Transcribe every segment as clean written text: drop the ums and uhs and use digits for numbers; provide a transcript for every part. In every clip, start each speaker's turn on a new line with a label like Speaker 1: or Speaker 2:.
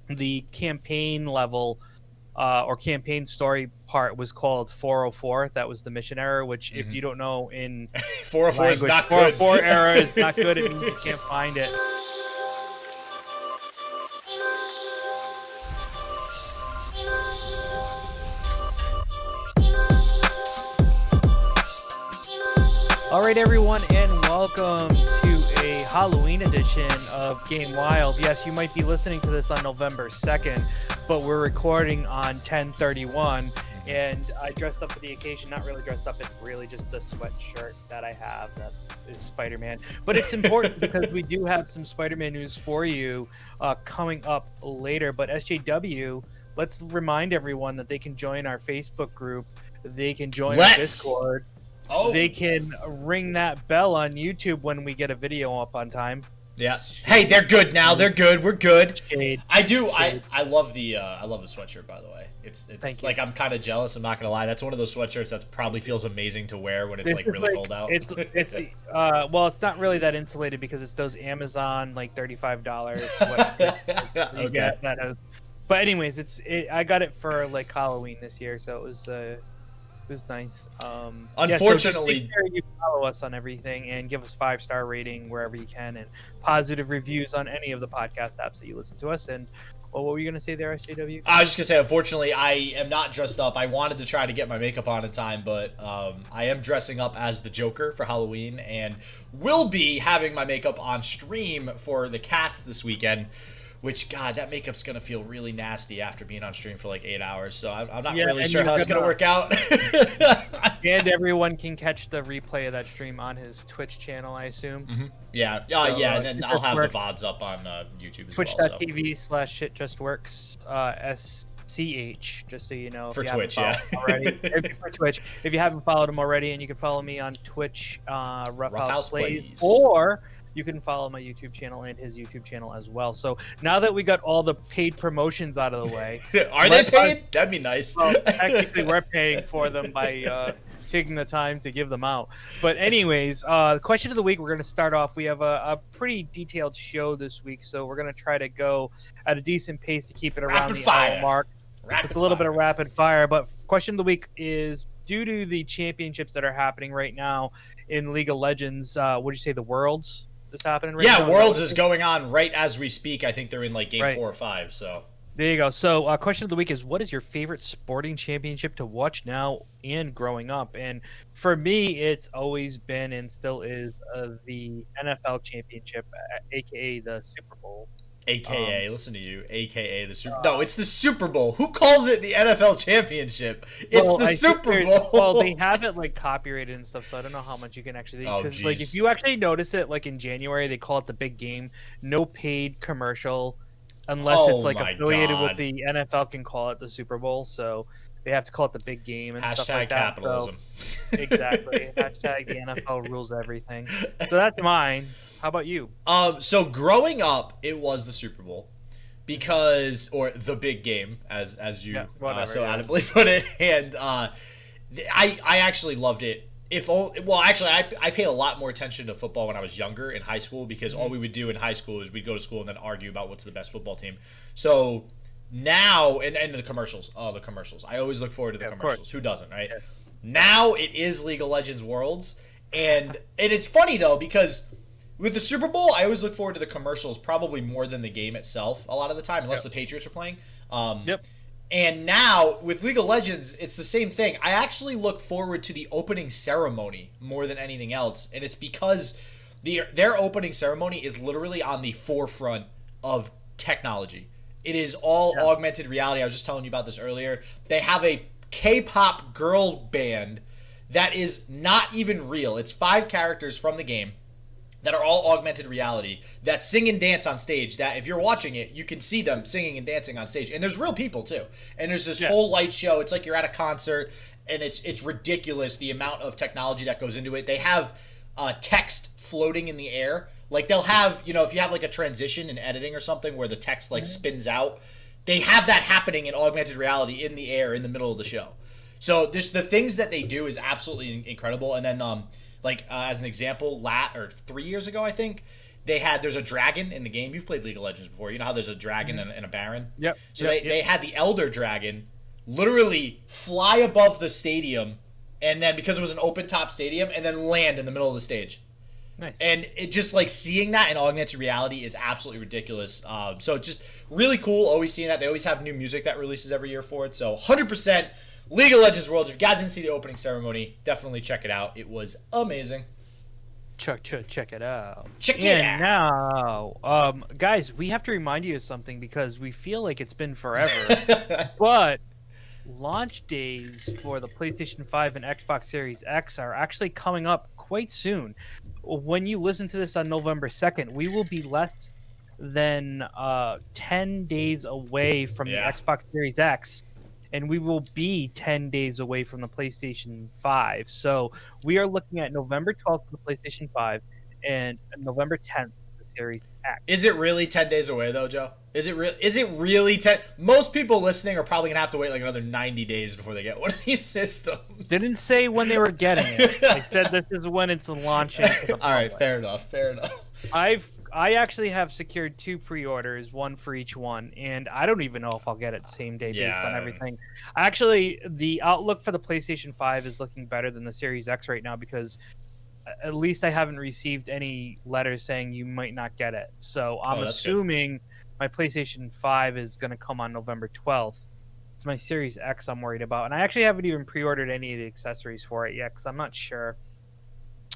Speaker 1: the campaign level or campaign story part was called 404. That was the mission error, which if you don't know in
Speaker 2: 404 is
Speaker 1: language,
Speaker 2: not good.
Speaker 1: 404 error is not good. It means you can't find it. All right, everyone, and welcome to a Halloween edition of Game Wild. Yes, you might be listening to this on November 2nd, but we're recording on 10/31, and I dressed up for the occasion. Not really dressed up. It's really just a sweatshirt that I have that is Spider-Man. But it's important because we do have some Spider-Man news for you coming up later. But SJW, let's remind everyone that they can join our Facebook group. They can join our Discord.
Speaker 2: Oh.
Speaker 1: They can ring that bell on YouTube when we get a video up on time.
Speaker 2: Yeah. Hey, they're good now. They're good. We're good.
Speaker 1: Shade.
Speaker 2: I do.
Speaker 1: Shade.
Speaker 2: I love the sweatshirt, by the way. It's like I'm kind of jealous. I'm not gonna lie. That's one of those sweatshirts that probably feels amazing to wear when it's really cold out.
Speaker 1: Well, it's not really that insulated because it's those Amazon like $35 sweatshirts. You get that. But anyways, I got it for like Halloween this year, so it was nice.
Speaker 2: Unfortunately,
Speaker 1: make sure you follow us on everything and give us 5-star rating wherever you can, and positive reviews on any of the podcast apps that you listen to us. And what were you gonna say there, SJW?
Speaker 2: I was just gonna say, unfortunately, I am not dressed up. I wanted to try to get my makeup on in time, but I am dressing up as the Joker for Halloween, and will be having my makeup on stream for the cast this weekend. Which, God, that makeup's going to feel really nasty after being on stream for like 8 hours. So I'm not really sure how it's going to work out.
Speaker 1: And everyone can catch the replay of that stream on his Twitch channel, I assume.
Speaker 2: Mm-hmm. Yeah. And then I'll have the VODs up on YouTube as well.
Speaker 1: Twitch.tv/shitjustworks, SCH, just so you know.
Speaker 2: For Twitch, yeah.
Speaker 1: For Twitch. If you haven't followed him already, and you can follow me on Twitch, Ruffhouse Plays, or you can follow my YouTube channel and his YouTube channel as well. So now that we got all the paid promotions out of the way.
Speaker 2: Are they paid? That'd be nice.
Speaker 1: Well, technically, we're paying for them by taking the time to give them out. But anyways, question of the week, we're going to start off. We have a pretty detailed show this week, so we're going to try to go at a decent pace to keep it around the hour mark. It's a little bit of rapid fire, but question of the week is, due to the championships that are happening right now in League of Legends, would you say the Worlds is happening right now?
Speaker 2: Yeah, Worlds is going on right as we speak. I think they're in like game 4 or 5, so.
Speaker 1: There you go. So question of the week is, what is your favorite sporting championship to watch now and growing up? And for me, it's always been and still is the NFL championship, a.k.a. the Super Bowl.
Speaker 2: AKA, listen to you. AKA the Super. No, it's the Super Bowl. Who calls it the NFL Championship? It's the Super Bowl.
Speaker 1: Well, they have it like copyrighted and stuff, so I don't know how much you can actually. Because like if you actually notice it, like in January, they call it the big game. No paid commercial, unless it's like affiliated with the NFL, can call it the Super Bowl. So they have to call it the big game and stuff like that.
Speaker 2: Capitalism.
Speaker 1: So, exactly. Hashtag the NFL rules everything. So that's mine. How about you?
Speaker 2: So growing up, it was the Super Bowl or the big game, as you adamantly put it, and I actually loved it. I paid a lot more attention to football when I was younger in high school, because all we would do in high school is we'd go to school and then argue about what's the best football team. So now, and the commercials, I always look forward to the commercials. Who doesn't, right? Yes. Now it is League of Legends Worlds, and it's funny though, because with the Super Bowl, I always look forward to the commercials probably more than the game itself a lot of the time, unless the Patriots are playing. And now, with League of Legends, it's the same thing. I actually look forward to the opening ceremony more than anything else, and it's because their opening ceremony is literally on the forefront of technology. It is all augmented reality. I was just telling you about this earlier. They have a K-pop girl band that is not even real. It's 5 characters from the game that are all augmented reality, that sing and dance on stage, that if you're watching it, you can see them singing and dancing on stage. And there's real people, too. And there's this whole light show. It's like you're at a concert, and it's ridiculous, the amount of technology that goes into it. They have text floating in the air. Like, they'll have, if you have, like, a transition in editing or something where the text, like, spins out, they have that happening in augmented reality in the air in the middle of the show. So the things that they do is absolutely incredible. And then, as an example, 3 years ago, I think, there's a dragon in the game. You've played League of Legends before. You know how there's a dragon and a baron?
Speaker 1: Yep.
Speaker 2: So they had the Elder Dragon literally fly above the stadium, and then because it was an open top stadium, and then land in the middle of the stage.
Speaker 1: Nice.
Speaker 2: And it just like seeing that in augmented reality is absolutely ridiculous. So just really cool. Always seeing that. They always have new music that releases every year for it. So 100% League of Legends Worlds. If you guys didn't see the opening ceremony, definitely check it out. It was amazing.
Speaker 1: Check it out.
Speaker 2: Check it out.
Speaker 1: Now, guys, we have to remind you of something because we feel like it's been forever. But launch days for the PlayStation 5 and Xbox Series X are actually coming up quite soon. When you listen to this on November 2nd, we will be less than 10 days away from the Xbox Series X, and we will be 10 days away from the PlayStation 5. So we are looking at November 12th for the PlayStation 5 and November 10th for the Series X.
Speaker 2: Is it really 10 days away, though, Joe? Is it really 10? Most people listening are probably going to have to wait like another 90 days before they get one of these systems.
Speaker 1: Didn't say when they were getting it. I said this is when it's launching.
Speaker 2: All right, fair enough.
Speaker 1: I actually have secured 2 pre-orders, one for each one, and I don't even know if I'll get it same day based on everything. Actually, the outlook for the PlayStation 5 is looking better than the Series X right now because at least I haven't received any letters saying you might not get it. So I'm assuming my PlayStation 5 is going to come on November 12th. It's my Series X I'm worried about, and I actually haven't even pre-ordered any of the accessories for it yet because I'm not sure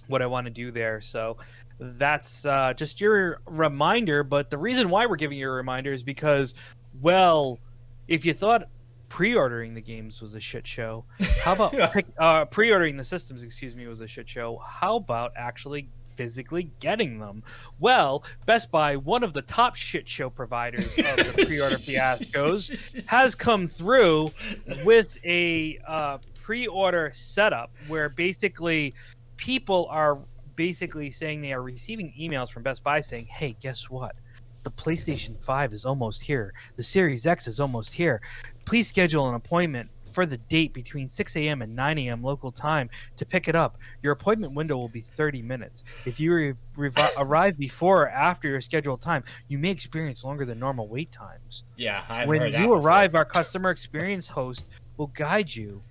Speaker 1: what I want to do there. So that's just your reminder. But the reason why we're giving you a reminder is because, well, if you thought pre-ordering the games was a shit show, how about pre-ordering the systems, was a shit show? How about actually physically getting them? Well, Best Buy, one of the top shit show providers of the pre-order fiascos, has come through with a pre-order setup where basically people are basically saying they are receiving emails from Best Buy saying, hey, guess what? The PlayStation 5 is almost here. The Series X is almost here. Please schedule an appointment for the date between 6 a.m. and 9 a.m. local time to pick it up. Your appointment window will be 30 minutes. If you arrive before or after your scheduled time, you may experience longer than normal wait times.
Speaker 2: Yeah, I've
Speaker 1: when
Speaker 2: heard that
Speaker 1: you
Speaker 2: before.
Speaker 1: arrive, our customer experience host will guide you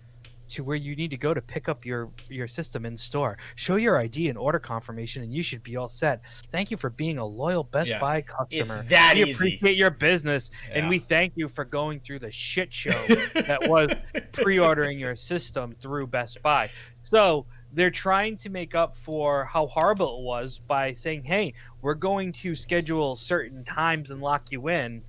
Speaker 1: to where you need to go to pick up your system in store. Show your ID and order confirmation, and you should be all set. Thank you for being a loyal Best Buy customer.
Speaker 2: It's that
Speaker 1: we
Speaker 2: easy.
Speaker 1: Appreciate your business, and we thank you for going through the shit show that was pre-ordering your system through Best Buy. So they're trying to make up for how horrible it was by saying, hey, we're going to schedule certain times and lock you in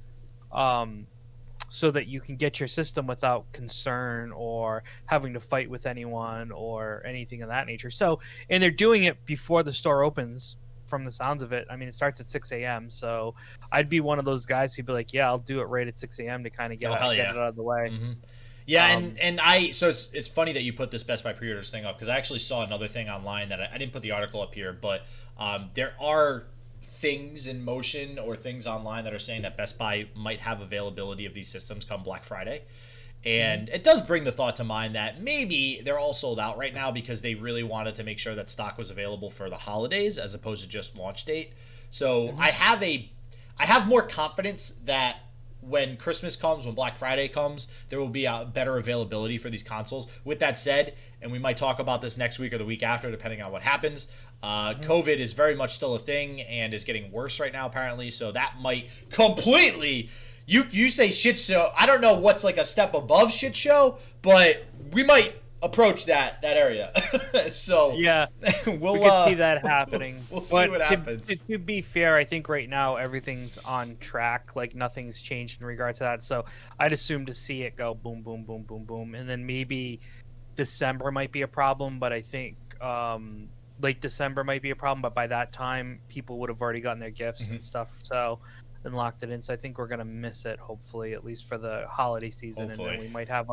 Speaker 1: so that you can get your system without concern or having to fight with anyone or anything of that nature. So, and they're doing it before the store opens from the sounds of it. I mean, it starts at 6 a.m. So I'd be one of those guys who'd be like, yeah, I'll do it right at 6 a.m. to kind of get it out of the way.
Speaker 2: Mm-hmm. Yeah, so it's funny that you put this Best Buy pre-orders thing up because I actually saw another thing online that I didn't put the article up here, but there are things in motion or things online that are saying that Best Buy might have availability of these systems come Black Friday. And it does bring the thought to mind that maybe they're all sold out right now because they really wanted to make sure that stock was available for the holidays as opposed to just launch date. So I have more confidence that when Christmas comes, when Black Friday comes, there will be a better availability for these consoles. With that said, and we might talk about this next week or the week after, depending on what happens, COVID is very much still a thing and is getting worse right now, apparently. So that might completely... You say shit show. I don't know what's like a step above shit show, but we might approach that area. So
Speaker 1: yeah, we could see that happening.
Speaker 2: We'll see what happens.
Speaker 1: To be fair, I think right now everything's on track. Like nothing's changed in regards to that. So I'd assume to see it go boom, boom, boom, boom, boom, and then maybe December might be a problem. But I think late December might be a problem. But by that time, people would have already gotten their gifts and stuff. So. And locked it in, so I think we're gonna miss it. Hopefully, at least for the holiday season, and then we might have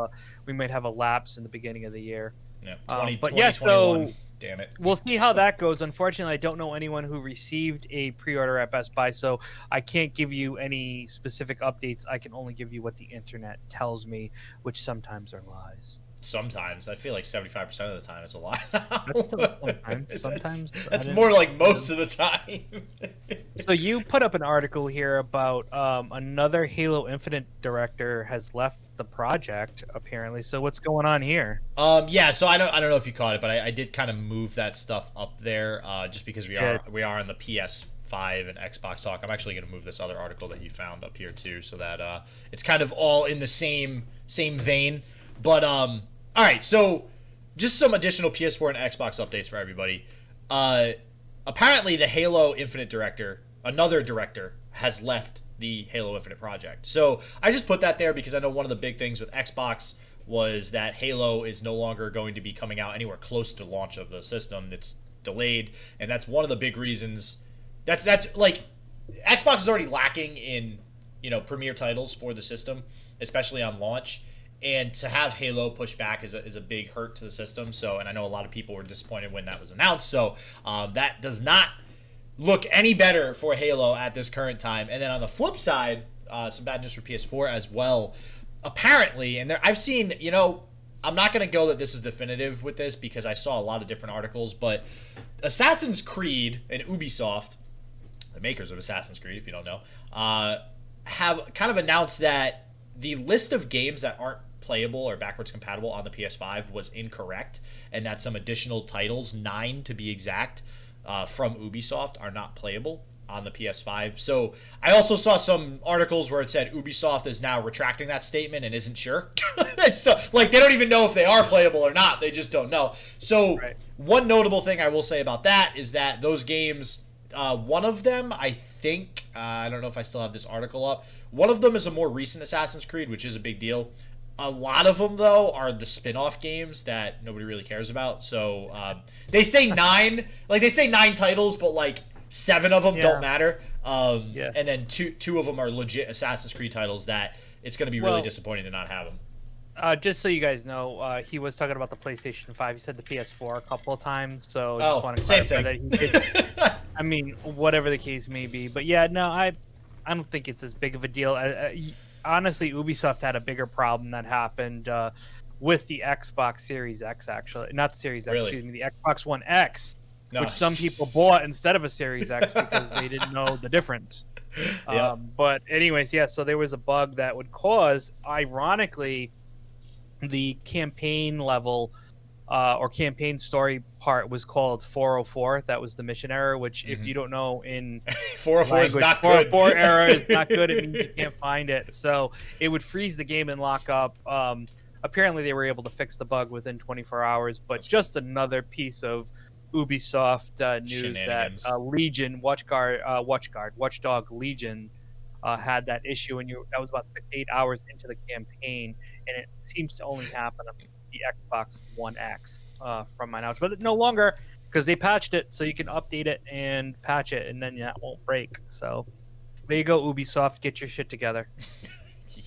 Speaker 1: a lapse in the beginning of the year.
Speaker 2: Yeah,
Speaker 1: but yeah, so
Speaker 2: damn it,
Speaker 1: we'll see how that goes. Unfortunately, I don't know anyone who received a pre-order at Best Buy, so I can't give you any specific updates. I can only give you what the internet tells me, which sometimes are lies.
Speaker 2: sometimes. I feel like 75% of the time it's a lot.
Speaker 1: That's still sometimes. Sometimes
Speaker 2: that's more like most of the time.
Speaker 1: So you put up an article here about another Halo Infinite director has left the project apparently. So what's going on here?
Speaker 2: Yeah. So I don't know if you caught it, but I did kind of move that stuff up there just because we are on the PS5 and Xbox talk. I'm actually going to move this other article that you found up here too, so that it's kind of all in the same vein. But all right, so just some additional PS4 and Xbox updates for everybody. Apparently, the Halo Infinite director, another director, has left the Halo Infinite project. So I just put that there because I know one of the big things with Xbox was that Halo is no longer going to be coming out anywhere close to launch of the system. It's delayed, and that's one of the big reasons. That's like Xbox is already lacking in premier titles for the system, especially on launch. And to have Halo push back is a big hurt to the system. So, and I know a lot of people were disappointed when that was announced. So that does not look any better for Halo at this current time. And then on the flip side, some bad news for PS4 as well. Apparently, and I've seen, I'm not going to go that this is definitive with this because I saw a lot of different articles, but Assassin's Creed and Ubisoft, the makers of Assassin's Creed, if you don't know, have kind of announced that the list of games that aren't playable or backwards compatible on the PS5 was incorrect, and that some additional titles, 9 to be exact, from Ubisoft are not playable on the PS5. So I also saw some articles where it said Ubisoft is now retracting that statement and isn't sure. So like they don't even know if they are playable or not. They just don't know. So One notable thing I will say about that is that those games, one of them, I think, I don't know if I still have this article up. One of them is a more recent Assassin's Creed, which is a big deal. A lot of them, though, are the spin-off games that nobody really cares about. So they say 9, like they say 9 titles, but like 7 of them don't matter. And then two of them are legit Assassin's Creed titles that it's going to be really disappointing to not have them.
Speaker 1: Just so you guys know, he was talking about the PlayStation 5. He said the PS4 a couple of times, so just want to clarify that he did. I mean, whatever the case may be, but yeah, no, I don't think it's as big of a deal. Honestly, Ubisoft had a bigger problem that happened with the Xbox Series X, actually, not Series X, excuse me, the Xbox One X, which some people bought instead of a Series X because they didn't know the difference. But anyways, so there was a bug that would cause, ironically, the campaign level or campaign story part was called 404. That was the mission error, which if you don't know in
Speaker 2: 404 is not good.
Speaker 1: 404 error is not good. It means you can't find it. So it would freeze the game and lock up. Apparently they were able to fix the bug within 24 hours, but just another piece of Ubisoft news that Legion, Watchdog Legion had that issue, and that was about 6 to 8 hours into the campaign, and it seems to only happen on the Xbox One X from my knowledge, but no longer because they patched it, so you can update it and patch it, and then that won't break. So there you go, Ubisoft, get your shit together.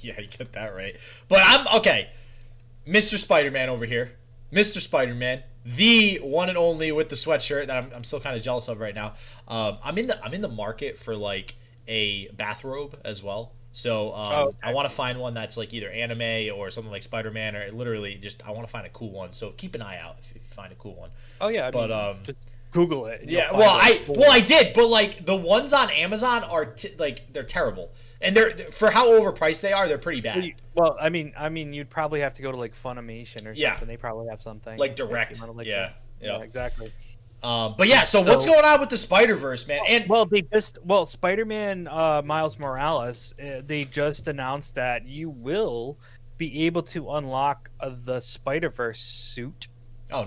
Speaker 2: Yeah, you get that right. But I'm okay. Mr. Spider-Man over here, Mr. Spider-Man, the one and only with the sweatshirt that I'm still kind of jealous of right now. I'm in the market for like a bathrobe as well. So I want to find one that's like either anime or something like Spider-Man, or literally just I want to find a cool one. So keep an eye out if you find a cool one.
Speaker 1: Oh yeah, just Google it.
Speaker 2: Yeah, I did, but like the ones on Amazon are they're terrible, and they're for how overpriced they are, they're pretty bad.
Speaker 1: Well, I mean, you'd probably have to go to like Funimation or something. They probably have something
Speaker 2: like direct. Yeah,
Speaker 1: exactly.
Speaker 2: But yeah, so what's going on with the Spider-Verse, man? And
Speaker 1: Spider-Man Miles Morales, they just announced that you will be able to unlock the Spider-Verse suit for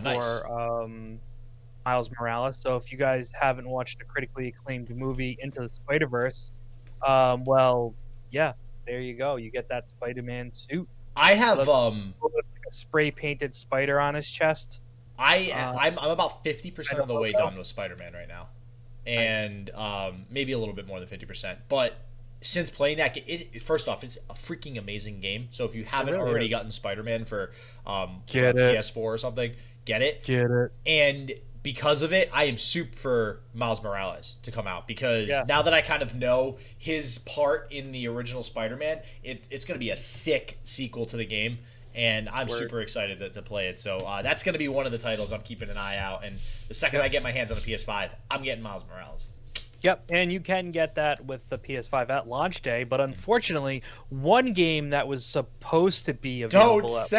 Speaker 1: Miles Morales. So if you guys haven't watched a critically acclaimed movie, Into the Spider-Verse, there you go. You get that Spider-Man suit.
Speaker 2: I have
Speaker 1: like a spray-painted spider on his chest.
Speaker 2: I'm about 50% of the way done with Spider-Man right now, and maybe a little bit more than 50%. But since playing that game, first off, it's a freaking amazing game. So if you haven't already gotten Spider-Man for PS4 or something, get it. And because of it, I am super for Miles Morales to come out, because now that I kind of know his part in the original Spider-Man, it's going to be a sick sequel to the game. and I'm super excited to play it. So that's going to be one of the titles I'm keeping an eye out. And the second I get my hands on the PS5, I'm getting Miles Morales.
Speaker 1: Yep, and you can get that with the PS5 at launch day, but unfortunately, one game that was supposed to be available is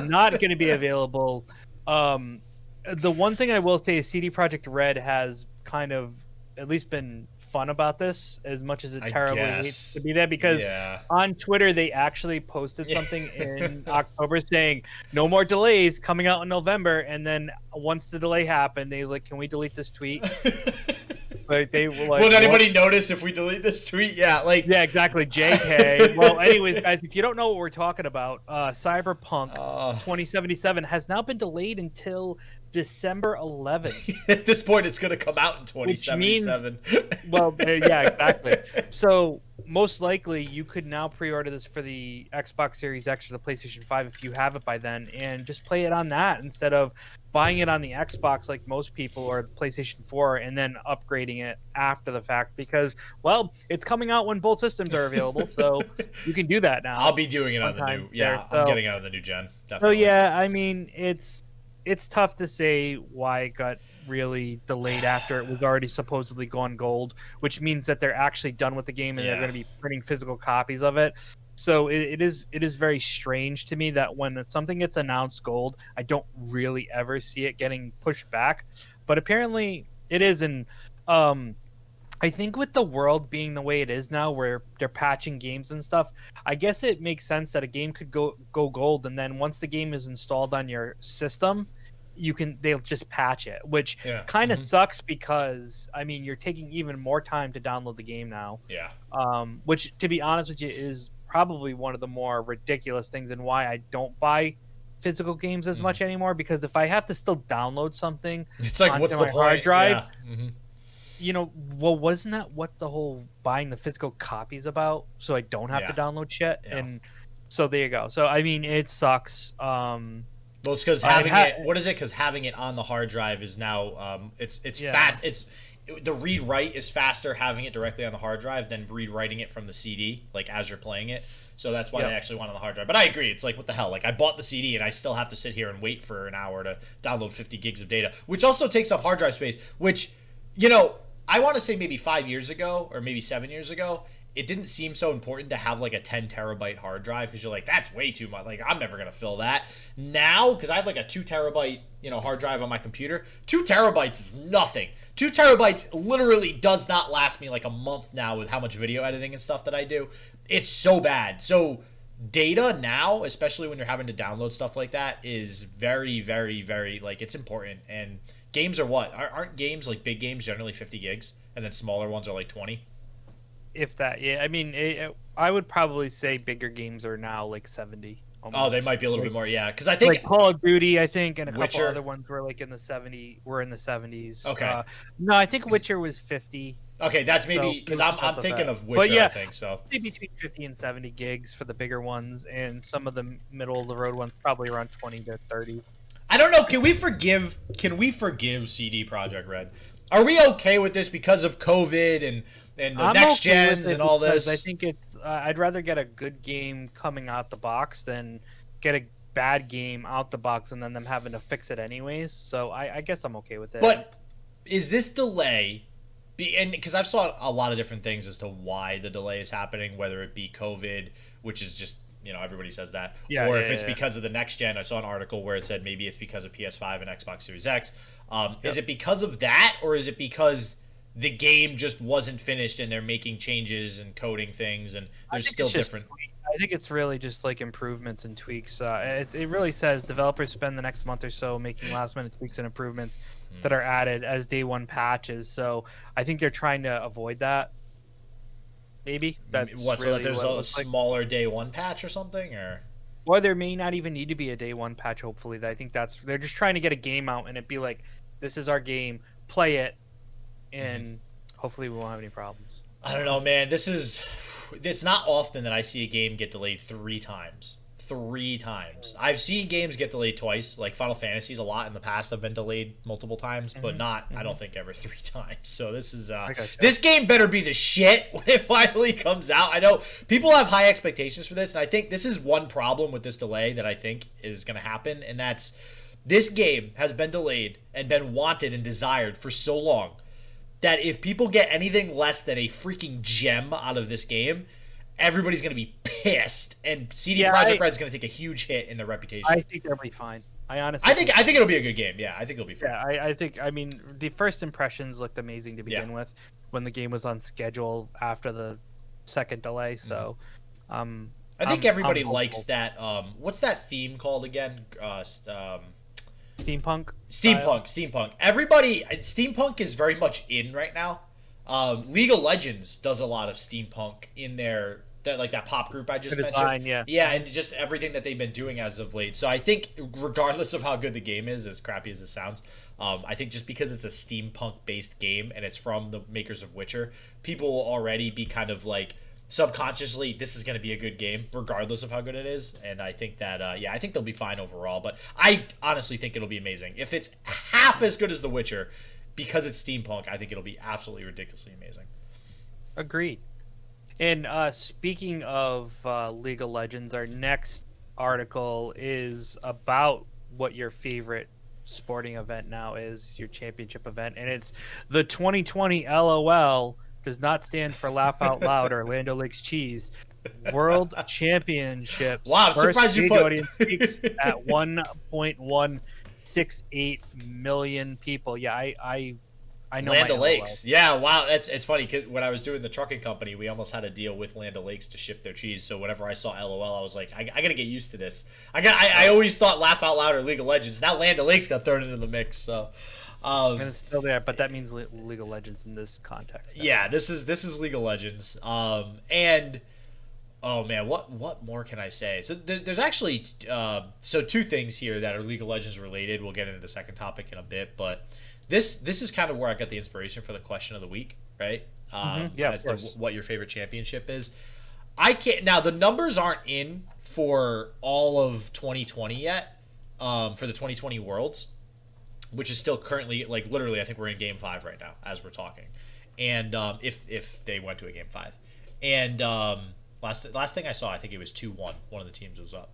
Speaker 1: not going to be available. The one thing I will say is CD Projekt Red has kind of at least been fun about this, as much as it terribly hates to be there, because on Twitter they actually posted something in October saying no more delays, coming out in November, and then once the delay happened, they was like, can we delete this tweet? Like, they were like,
Speaker 2: will anybody notice if we delete this tweet? Yeah,
Speaker 1: exactly. JK. Well, anyways, guys, if you don't know what we're talking about, Cyberpunk 2077 has now been delayed until December 11th.
Speaker 2: At this point, it's going to come out in 2077.
Speaker 1: Well, yeah, exactly. So most likely, you could now pre-order this for the Xbox Series X or the PlayStation 5 if you have it by then, and just play it on that instead of buying it on the Xbox like most people, or the PlayStation 4, and then upgrading it after the fact, because, well, it's coming out when both systems are available, so you can do that now.
Speaker 2: I'll be doing it on the new, I'm getting it on the new gen, definitely.
Speaker 1: So yeah, I mean, it's tough to say why it got really delayed after it was already supposedly gone gold, which means that they're actually done with the game and they're going to be printing physical copies of it. So it is very strange to me that when something gets announced gold, I don't really ever see it getting pushed back. But apparently it is. And I think with the world being the way it is now, where they're patching games and stuff, I guess it makes sense that a game could go gold, and then once the game is installed on your system, they'll just patch it, which kind of sucks, because I mean, you're taking even more time to download the game now. Which, to be honest with you, is probably one of the more ridiculous things, and why I don't buy physical games as much anymore, because if I have to still download something,
Speaker 2: it's like, what's the point?
Speaker 1: Hard drive, you know, well, wasn't that what the whole buying the physical copies about? So I don't have to download shit, and so there you go. So I mean, it sucks.
Speaker 2: Well, it's because having it. What is it? Because having it on the hard drive is now it's fast. It's the read write is faster having it directly on the hard drive than rewriting it from the CD, like as you're playing it. So that's why they actually want it on the hard drive. But I agree. It's like, what the hell? Like, I bought the CD and I still have to sit here and wait for an hour to download 50 gigs of data, which also takes up hard drive space. Which, you know, I want to say maybe 5 years ago or maybe 7 years ago, it didn't seem so important to have like a 10 terabyte hard drive, because you're like, that's way too much. Like, I'm never going to fill that. Now, because I have like a 2 terabyte, hard drive on my computer, 2 terabytes is nothing. 2 terabytes literally does not last me like a month now with how much video editing and stuff that I do. It's so bad. So data now, especially when you're having to download stuff like that, is very, very, very, like, it's important. And games are what? Aren't games, like big games, generally 50 gigs? And then smaller ones are like 20?
Speaker 1: If that, I mean, I would probably say bigger games are now like 70. Almost.
Speaker 2: Oh, they might be a little bit more, yeah. Because I think
Speaker 1: like Call of Duty, I think, and a
Speaker 2: Witcher.
Speaker 1: couple other ones were like in the 70s.
Speaker 2: Okay.
Speaker 1: No, I think Witcher was 50.
Speaker 2: Okay, that's maybe because I'm thinking of Witcher. I think so.
Speaker 1: Between 50 and 70 gigs for the bigger ones, and some of the middle of the road ones probably around 20 to 30.
Speaker 2: I don't know. Can we forgive CD Projekt Red? Are we okay with this because of COVID and the next gens and all this?
Speaker 1: I think it's. I'd rather get a good game coming out the box than get a bad game out the box and then them having to fix it anyways. So I guess I'm okay with it.
Speaker 2: But is this delay? And because I've saw a lot of different things as to why the delay is happening, whether it be COVID, which is just, everybody says that, or if it's because of the next gen. I saw an article where it said maybe it's because of PS5 and Xbox Series X. Is it because of that, or is it because the game just wasn't finished and they're making changes and coding things and there's still different?
Speaker 1: I think it's really just like improvements and tweaks. It really says developers spend the next month or so making last minute tweaks and improvements that are added as day one patches. So I think they're trying to avoid that. Maybe that's
Speaker 2: so that there's a smaller day one patch or something,
Speaker 1: or there may not even need to be a day one patch. Hopefully, I think they're just trying to get a game out and it be like, this is our game, play it, and hopefully we won't have any problems.
Speaker 2: I don't know, man. It's not often that I see a game get delayed 3 times. 3 times. I've seen games get delayed twice. Like Final Fantasies a lot in the past have been delayed multiple times, but not, I don't think, ever 3 times. So this is this game better be the shit when it finally comes out. I know people have high expectations for this, and I think this is one problem with this delay that I think is going to happen, and that's this game has been delayed and been wanted and desired for so long that if people get anything less than a freaking gem out of this game, everybody's going to be pissed, and CD Projekt Red's going to take a huge hit in their reputation.
Speaker 1: I think they'll be fine. I
Speaker 2: think it'll be a good game. Yeah, I think it'll be fine.
Speaker 1: Yeah, I mean, the first impressions looked amazing to begin with when the game was on schedule after the second delay. So,
Speaker 2: I think everybody likes that. What's that theme called again?
Speaker 1: Steampunk.
Speaker 2: Steampunk is very much in right now. League of Legends does a lot of steampunk in their that pop group I just mentioned. Yeah, and just everything that they've been doing as of late. So I think regardless of how good the game is, as crappy as it sounds, I think just because it's a steampunk based game and it's from the makers of Witcher, people will already be kind of like subconsciously, this is going to be a good game regardless of how good it is. And I think that I think they'll be fine overall, but I honestly think it'll be amazing. If it's half as good as The Witcher, because it's steampunk, I think it'll be absolutely ridiculously amazing.
Speaker 1: Agreed. And speaking of League of Legends, our next article is about what your favorite sporting event now is, your championship event, and it's the 2020 LOL, does not stand for Laugh Out Loud or Land O'Lakes Cheese, World Championships.
Speaker 2: Wow, I'm surprised you put
Speaker 1: audience peaks at 1.168 million people. Yeah, I know
Speaker 2: Land O'Lakes. Yeah, wow, it's funny because when I was doing the trucking company, we almost had a deal with Land O'Lakes to ship their cheese. So whenever I saw LOL, I was like, I gotta get used to this. I always thought Laugh Out Loud or League of Legends. Now Land O'Lakes got thrown into the mix. So,
Speaker 1: and it's still there, but that means League of Legends in this context.
Speaker 2: Yeah, this is League of Legends. And oh man, what more can I say? So there's actually so 2 things here that are League of Legends related. We'll get into the second topic in a bit, but this is kind of where I got the inspiration for the question of the week, right? As to what your favorite championship is. I can't now. The numbers aren't in for all of 2020 yet, for the 2020 Worlds, which is still currently, like, literally, I think we're in Game 5 right now as we're talking, and if they went to a Game 5, and last thing I saw, I think it was 2-1. One of the teams was up.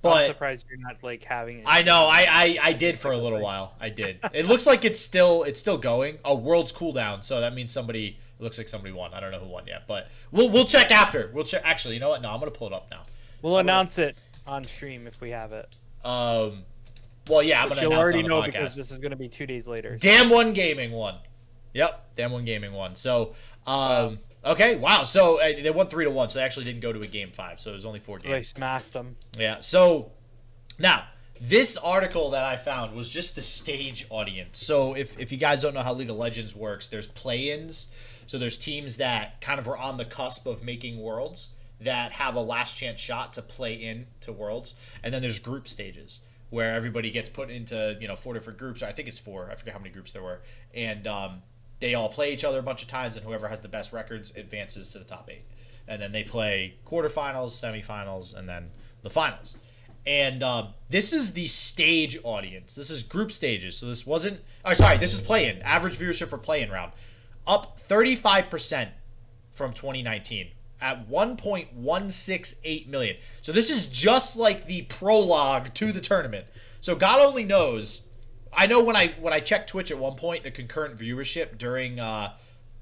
Speaker 2: But
Speaker 1: I'm surprised you're not like having it.
Speaker 2: I know. I did for a little while. I did. It looks like it's still going. Oh, World's cooldown, so that means somebody. It looks like somebody won. I don't know who won yet, but we'll check after. We'll check. Actually, you know what? No, I'm gonna pull it up now.
Speaker 1: We'll announce it on stream if we have it.
Speaker 2: Well, yeah, I'm gonna
Speaker 1: you'll
Speaker 2: announce
Speaker 1: already
Speaker 2: it on
Speaker 1: know
Speaker 2: the podcast.
Speaker 1: because this is gonna be 2 days later.
Speaker 2: Damn One Gaming won. Yep, Damn One Gaming won. So, okay, wow. So they won 3-1. So they actually didn't go to a Game 5. So it was only 4 games.
Speaker 1: They smacked them.
Speaker 2: Yeah. So now this article that I found was just the stage audience. So if you guys don't know how League of Legends works, there's play-ins. So there's teams that kind of are on the cusp of making Worlds that have a last chance shot to play in to Worlds, and then there's group stages where everybody gets put into 4 different groups. Or I think it's 4. I forget how many groups there were, and they all play each other a bunch of times, and whoever has the best records advances to the top 8. And then they play quarterfinals, semifinals, and then the finals. And this is the stage audience. This is group stages. So this wasn't... Oh, sorry, this is play-in. Average viewership for play-in round. Up 35% from 2019 at 1.168 million. So this is just like the prologue to the tournament. So God only knows... I know when I checked Twitch at one point, the concurrent viewership during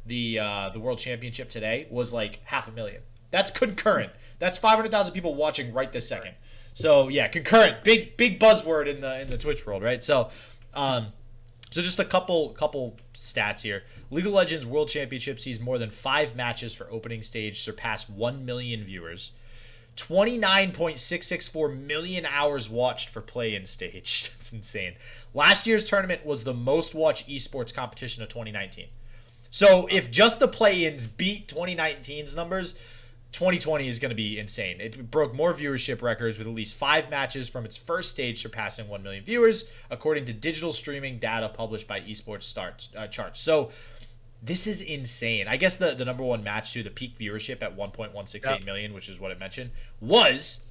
Speaker 2: the World Championship today was like 500,000. That's concurrent. That's 500,000 people watching right this second. So yeah, concurrent, big buzzword in the Twitch world, right? So, so just a couple stats here. League of Legends World Championship sees more than 5 matches for opening stage surpass 1 million viewers. 29.664 million hours watched for play-in stage. That's insane. Last year's tournament was the most watched esports competition of 2019. So if just the play-ins beat 2019's numbers, 2020 is going to be insane. It broke more viewership records with at least 5 matches from its first stage surpassing 1 million viewers, according to digital streaming data published by esports charts. So this is insane. I guess the number one match to the peak viewership at 1.168 million, which is what it mentioned, was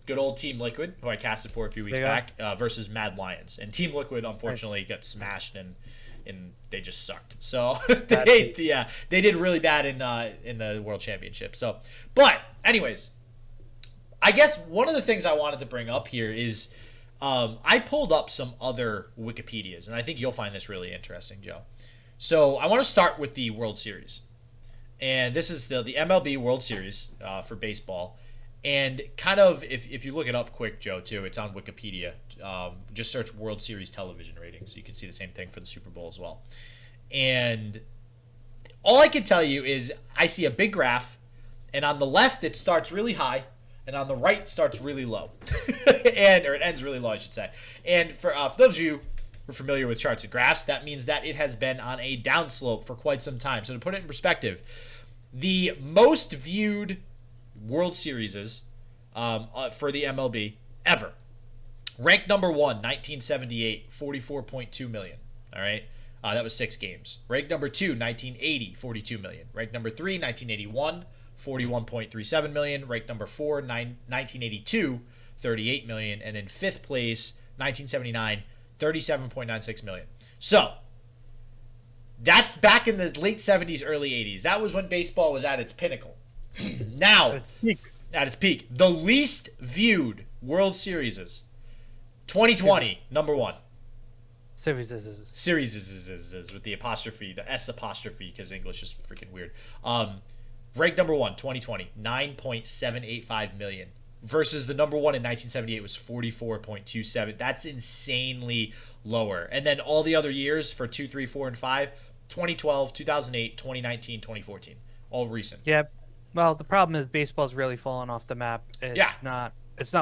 Speaker 2: good old Team Liquid, who I casted for a few weeks back, versus Mad Lions. And Team Liquid, unfortunately, got smashed and they just sucked. So they did really bad in the World Championship. So, but anyways, I guess one of the things I wanted to bring up here is I pulled up some other Wikipedias, and I think you'll find this really interesting, Joe. So I want to start with the World Series. And this is the MLB World Series for baseball. And kind of, if you look it up quick, Joe, too, it's on Wikipedia. Just search World Series television ratings. You can see the same thing for the Super Bowl as well. And all I can tell you is I see a big graph, and on the left it starts really high, and on the right it starts really low. Or it ends really low, I should say. And for those of you who are familiar with charts and graphs, that means that it has been on a downslope for quite some time. So to put it in perspective, the most viewed World Series for the MLB ever. Ranked number 1, 1978, 44.2 million. All right. That was 6 games. Ranked number 2, 1980, 42 million. Ranked number 3, 1981, 41.37 million. Ranked number 4, 1982, 38 million. And in 5th place, 1979, 37.96 million. So, that's back in the late 70s, early 80s. That was when baseball was at its pinnacle. Now, at its peak. The least viewed World Series is 2020, number 1. Series is with the apostrophe, the S apostrophe, because English is freaking weird. Ranked number 1, 2020, 9.785 million. Versus the number 1 in 1978 was 44.27. That's insanely lower. And then all the other years for 2, 3, 4, and 5, 2012, 2008, 2019, 2014. All recent.
Speaker 1: Yeah. Well, the problem is baseball's really fallen off the map. It's not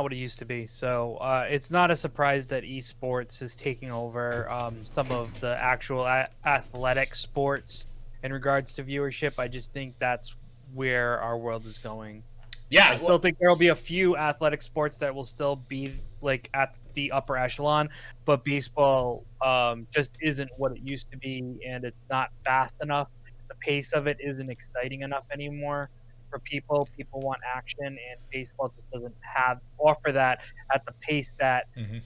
Speaker 1: what it used to be. So it's not a surprise that esports is taking over some of the actual athletic sports in regards to viewership. I just think that's where our world is going.
Speaker 2: Yeah,
Speaker 1: I still think there will be a few athletic sports that will still be like at the upper echelon, but baseball just isn't what it used to be, and it's not fast enough. The pace of it isn't exciting enough anymore for people. People want action, and baseball just doesn't offer that at the pace that an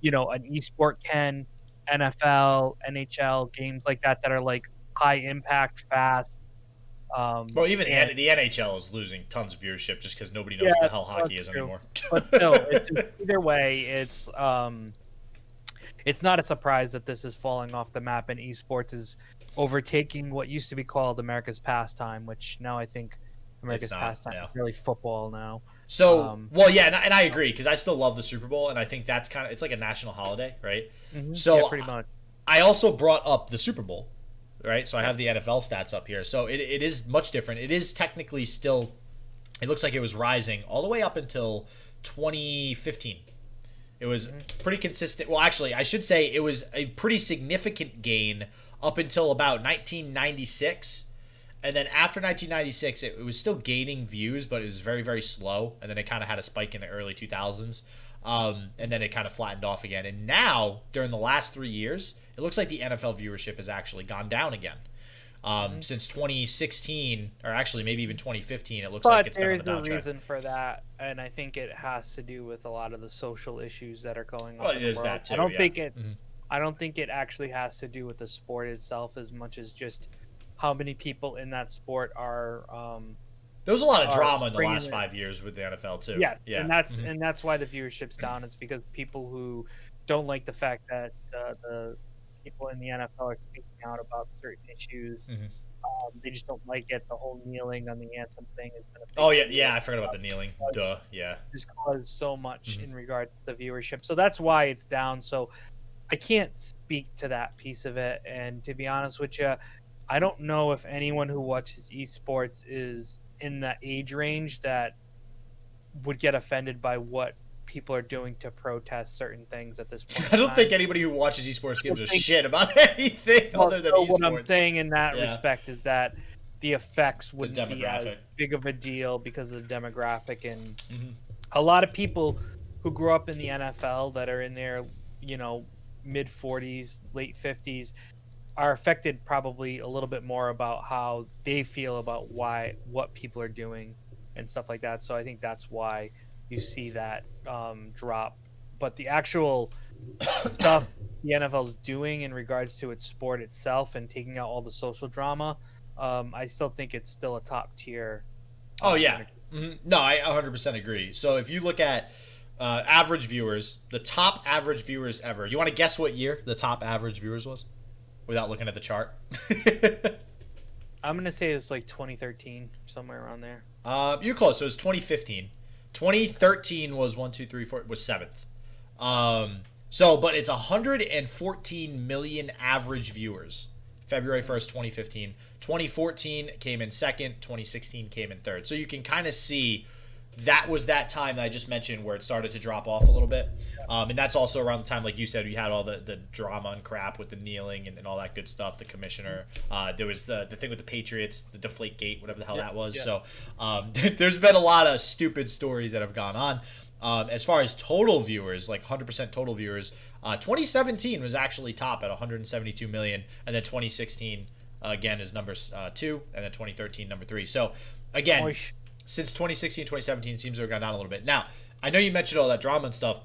Speaker 1: esport can. NFL, NHL, games like that are like high impact, fast.
Speaker 2: Well, even the NHL is losing tons of viewership just because nobody knows what the hell hockey is anymore.
Speaker 1: But still, either way, it's not a surprise that this is falling off the map, and esports is overtaking what used to be called America's pastime, which now I think America's pastime is really football now.
Speaker 2: So, and I agree, because I still love the Super Bowl, and I think that's it's like a national holiday, right?
Speaker 1: Mm-hmm.
Speaker 2: So
Speaker 1: yeah, pretty much.
Speaker 2: I also brought up the Super Bowl, right? So I have the NFL stats up here. So it is much different. It is technically still, it looks like it was rising all the way up until 2015. It was pretty consistent. Well, actually, I should say it was a pretty significant gain up until about 1996. And then after 1996, it was still gaining views, but it was very, very slow. And then it kind of had a spike in the early 2000s. And then it kind of flattened off again. And now, during the last 3 years, it looks like the NFL viewership has actually gone down again. Since 2016, or actually maybe even 2015, it looks like it's been on the downtrend.
Speaker 1: But there's a reason for that, and I think it has to do with a lot of the social issues that are going on in the world.
Speaker 2: That too,
Speaker 1: I don't think it actually has to do with the sport itself as much as just how many people in that sport are.
Speaker 2: There was a lot of drama in the last 5 years with the NFL too.
Speaker 1: Yeah, and that's why the viewership's down. It's because people who don't like the fact that the people in the NFL are speaking out about certain issues. They just don't like it. The whole kneeling on the anthem thing has been a big
Speaker 2: I forgot about the kneeling.
Speaker 1: Just caused so much in regards to the viewership. So that's why it's down. So I can't speak to that piece of it. And to be honest with you, I don't know if anyone who watches esports is in the age range that would get offended by what people are doing to protest certain things at this point.
Speaker 2: I don't think anybody who watches esports gives a shit about anything other than esports.
Speaker 1: What I'm saying in that respect is that the effects wouldn't be as big of a deal because of the demographic, and a lot of people who grew up in the NFL that are in their mid 40s, late 50s are affected probably a little bit more about how they feel about what people are doing and stuff like that. So I think that's why you see that drop. But the actual stuff the NFL's doing in regards to its sport itself and taking out all the social drama, I still think it's still a top tier.
Speaker 2: Oh yeah, no, I 100% agree. So if you look at average viewers, the top average viewers ever, you want to guess what year the top average viewers was, without looking at the chart?
Speaker 1: I'm gonna say it's like 2013, somewhere around there.
Speaker 2: You're close. So it was 2015. 2013 was 1, 2, 3, 4. Was seventh. But it's 114 million average viewers. February 1st, 2015. 2014 came in second. 2016 came in third. So you can kind of see that was that time that I just mentioned where it started to drop off a little bit. And that's also around the time, like you said, we had all the drama and crap with the kneeling and all that good stuff, the commissioner. There was the thing with the Patriots, the Deflate Gate, whatever the hell that was. Yeah. So there's been a lot of stupid stories that have gone on. As far as total viewers, like 100% total viewers, 2017 was actually top at 172 million. And then 2016, again, is number 2. And then 2013, number 3. So, again... Since 2016, 2017, it seems to have gone down a little bit. Now, I know you mentioned all that drama and stuff.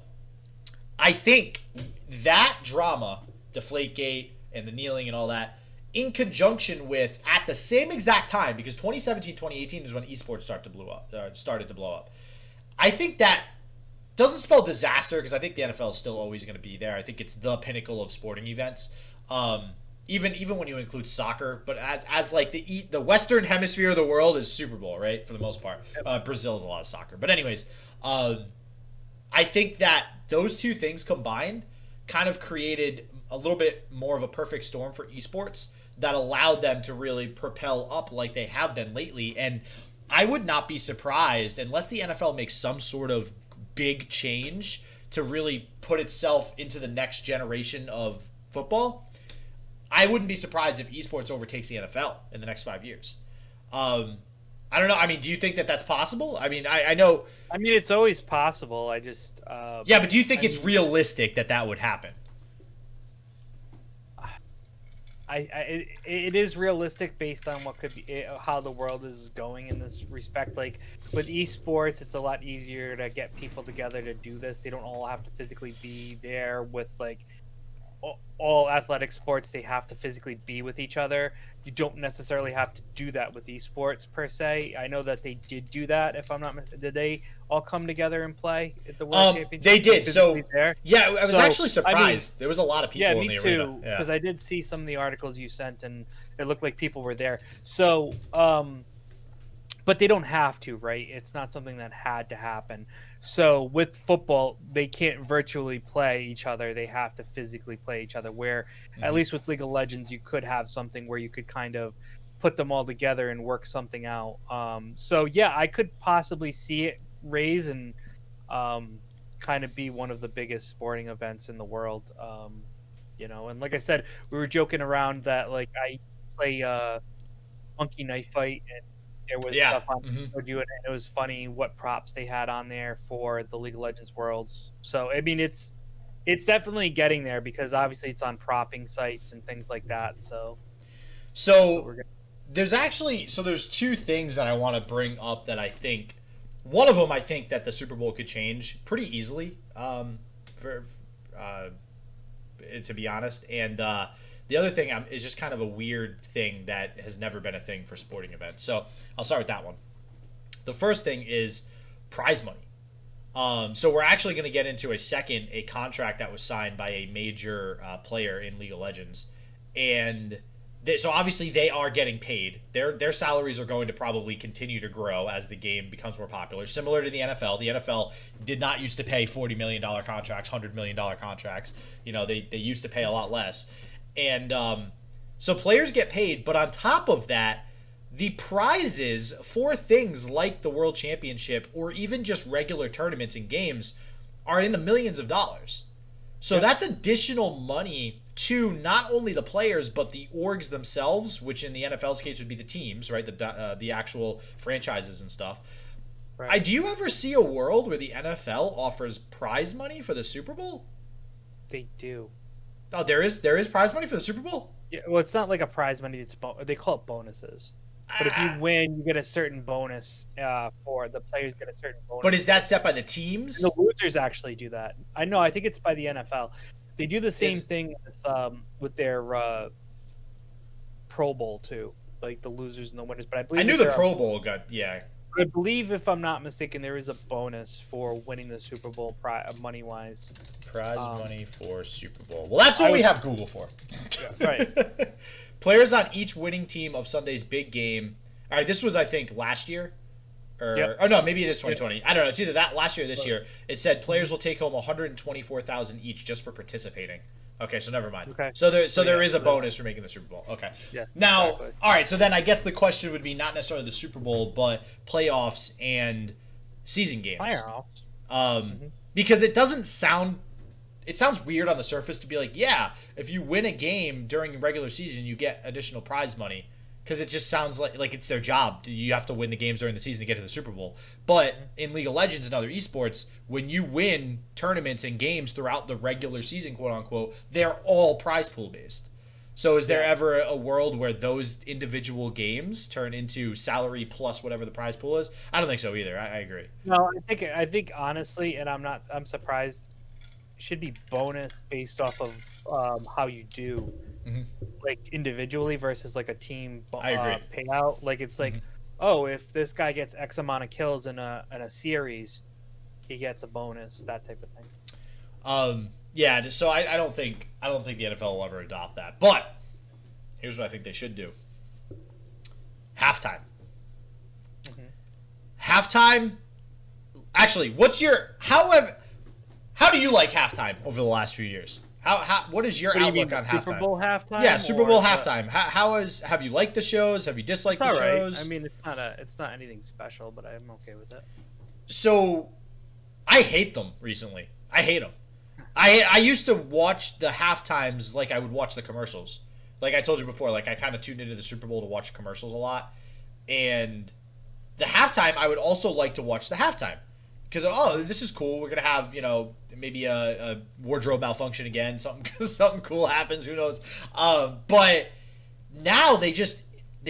Speaker 2: I think that drama, Deflategate and the kneeling and all that, in conjunction with, at the same exact time, because 2017, 2018 is when esports started to blow up. I think that doesn't spell disaster, because I think the NFL is still always going to be there. I think it's the pinnacle of sporting events. Even when you include soccer, but as like the Western Hemisphere of the world is Super Bowl, right? For the most part, Brazil is a lot of soccer. But anyways, I think that those two things combined kind of created a little bit more of a perfect storm for esports that allowed them to really propel up like they have been lately. And I would not be surprised unless the NFL makes some sort of big change to really put itself into the next generation of football. I wouldn't be surprised if esports overtakes the NFL in the next 5 years. I don't know. I mean, do you think that that's possible? I mean, I know.
Speaker 1: I mean, it's always possible. I just.
Speaker 2: Yeah, but do you think it's realistic that would happen?
Speaker 1: It is realistic based on what could be how the world is going in this respect. Like with esports, it's a lot easier to get people together to do this. They don't all have to physically be there with like. All athletic sports, they have to physically be with each other. You don't necessarily have to do that with esports per se. I know that they did do that. If I'm not, did they all come together and play at the World Championship?
Speaker 2: They did. So there? Yeah, I was actually surprised. I mean, there was a lot of people in the arena.
Speaker 1: Me too, because I did see some of the articles you sent, and it looked like people were there. So, but they don't have to, right? It's not something that had to happen. So with football, they can't virtually play each other. They have to physically play each other, where at least with League of Legends, you could have something where you could kind of put them all together and work something out. So yeah, I could possibly see it raise and kind of be one of the biggest sporting events in the world. And like I said, we were joking around that like I play Monkey Knife Fight, and there was stuff on doing it, and it was funny what props they had on there for the League of Legends Worlds. So I mean, it's definitely getting there, because obviously it's on propping sites and things like that. So
Speaker 2: there's two things that I want to bring up that I think. One of them, I think that the Super Bowl could change pretty easily, to be honest, and the other thing is just kind of a weird thing that has never been a thing for sporting events. So I'll start with that one. The first thing is prize money. So we're actually going to get into a contract that was signed by a major player in League of Legends. And so obviously they are getting paid. Their salaries are going to probably continue to grow as the game becomes more popular. Similar to the NFL. The NFL did not used to pay $40 million contracts, $100 million contracts. They used to pay a lot less. And so players get paid, but on top of that, the prizes for things like the World Championship or even just regular tournaments and games are in the millions of dollars. So that's additional money to not only the players, but the orgs themselves, which in the NFL's case would be the teams, right? The actual franchises and stuff. Right. Do you ever see a world where the NFL offers prize money for the Super Bowl?
Speaker 1: They do.
Speaker 2: Oh, there is prize money for the Super Bowl?
Speaker 1: Yeah, well, it's not like a prize money. They call it bonuses. But if you win, you get a certain bonus. For the players get a certain bonus.
Speaker 2: But is that set by the teams?
Speaker 1: And the losers actually do that. I know. I think it's by the NFL. They do the same thing with their Pro Bowl too, like the losers and the winners. But I believe
Speaker 2: I knew the Pro Bowl got
Speaker 1: I believe, if I'm not mistaken, there is a bonus for winning the Super Bowl money wise.
Speaker 2: Prize money for Super Bowl. Well, that's what we have Google for.
Speaker 1: Yeah, right.
Speaker 2: Players on each winning team of Sunday's big game. All right, this was, I think, last year. Oh, no, maybe it is 2020. I don't know. It's either that last year or this year. It said players will take home $124,000 each just for participating. Okay, so never mind.
Speaker 1: Okay.
Speaker 2: So there is a bonus for making the Super Bowl. Okay.
Speaker 1: Yeah.
Speaker 2: Now,
Speaker 1: exactly.
Speaker 2: All right, so then I guess the question would be not necessarily the Super Bowl, but playoffs and season games.
Speaker 1: Playoffs.
Speaker 2: Because it doesn't sound... It sounds weird on the surface to be like, yeah, if you win a game during regular season, you get additional prize money. Because it just sounds like it's their job. You have to win the games during the season to get to the Super Bowl. But in League of Legends and other esports, when you win tournaments and games throughout the regular season, quote unquote, they're all prize pool based. So is there ever a world where those individual games turn into salary plus whatever the prize pool is? I don't think so either. I agree.
Speaker 1: No, I think honestly, and I'm surprised. It should be bonus based off of how you do. Like individually versus like a team payout. Like it's like, oh, if this guy gets X amount of kills in a series, he gets a bonus, that type of thing.
Speaker 2: Yeah, so I don't think the NFL will ever adopt that. But here's what I think they should do. Halftime. Halftime. Actually, how do you like halftime over the last few years? What is your outlook on halftime?
Speaker 1: Super Bowl halftime?
Speaker 2: Yeah, Super Bowl halftime. Have you liked the shows? Have you disliked the shows?
Speaker 1: I mean, it's not anything special, but I'm okay with it.
Speaker 2: So, I hate them recently. I hate them. I used to watch the halftimes like I would watch the commercials. Like I told you before, like I kind of tuned into the Super Bowl to watch commercials a lot. And the halftime, I would also like to watch the halftime. Because, this is cool. We're going to have, maybe a wardrobe malfunction again. Something cool happens. Who knows? But now they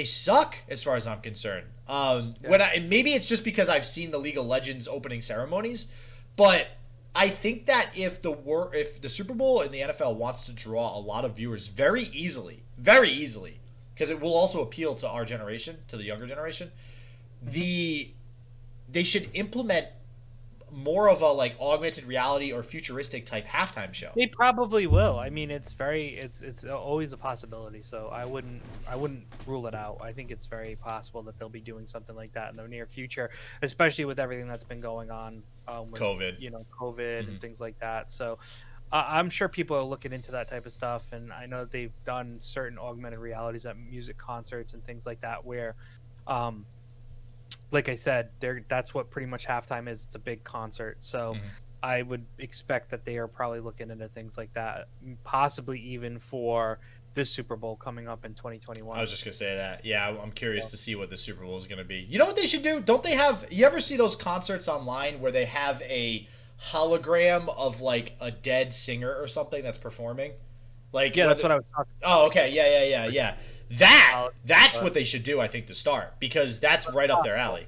Speaker 2: suck as far as I'm concerned. Maybe it's just because I've seen the League of Legends opening ceremonies. But I think that if the Super Bowl and the NFL wants to draw a lot of viewers very easily, because it will also appeal to our generation, to the younger generation, they should implement more of a like augmented reality or futuristic type halftime show.
Speaker 1: They probably will. I mean, it's always a possibility. So I wouldn't rule it out. I think it's very possible that they'll be doing something like that in the near future, especially with everything that's been going on with COVID and things like that. So I'm sure people are looking into that type of stuff, and I know that they've done certain augmented realities at music concerts and things like that where like I said, that's what pretty much halftime is. It's a big concert. So I would expect that they are probably looking into things like that, possibly even for this Super Bowl coming up in 2021.
Speaker 2: I was just going to say that. Yeah, I'm curious to see what the Super Bowl is going to be. You know what they should do? Don't they have... You ever see those concerts online where they have a hologram of like a dead singer or something that's performing? Like,
Speaker 1: yeah, that's what I was talking
Speaker 2: about. Oh, okay. Yeah. That's what they should do, I think, to start, because that's right up their alley.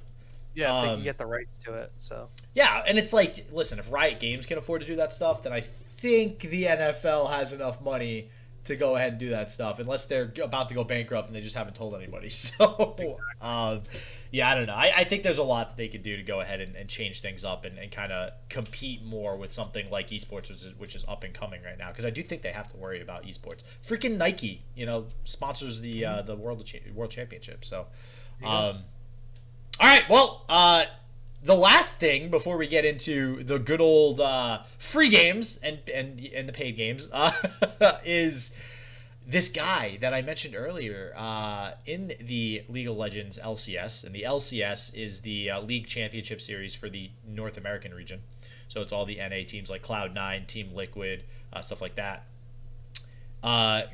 Speaker 1: Yeah, if they can get the rights to it. So
Speaker 2: yeah, and it's like, listen, if Riot Games can afford to do that stuff, then I think the NFL has enough money to go ahead and do that stuff, unless they're about to go bankrupt and they just haven't told anybody. So, yeah, I don't know. I think there's a lot that they could do to go ahead and change things up and kind of compete more with something like esports, which is up and coming right now. Because I do think they have to worry about esports. Freaking Nike, sponsors the World Championship. So, all right. Well, the last thing before we get into the good old free games and the paid games is this guy that I mentioned earlier in the League of Legends LCS. And the LCS is the League Championship Series for the North American region. So it's all the NA teams like Cloud9, Team Liquid, stuff like that.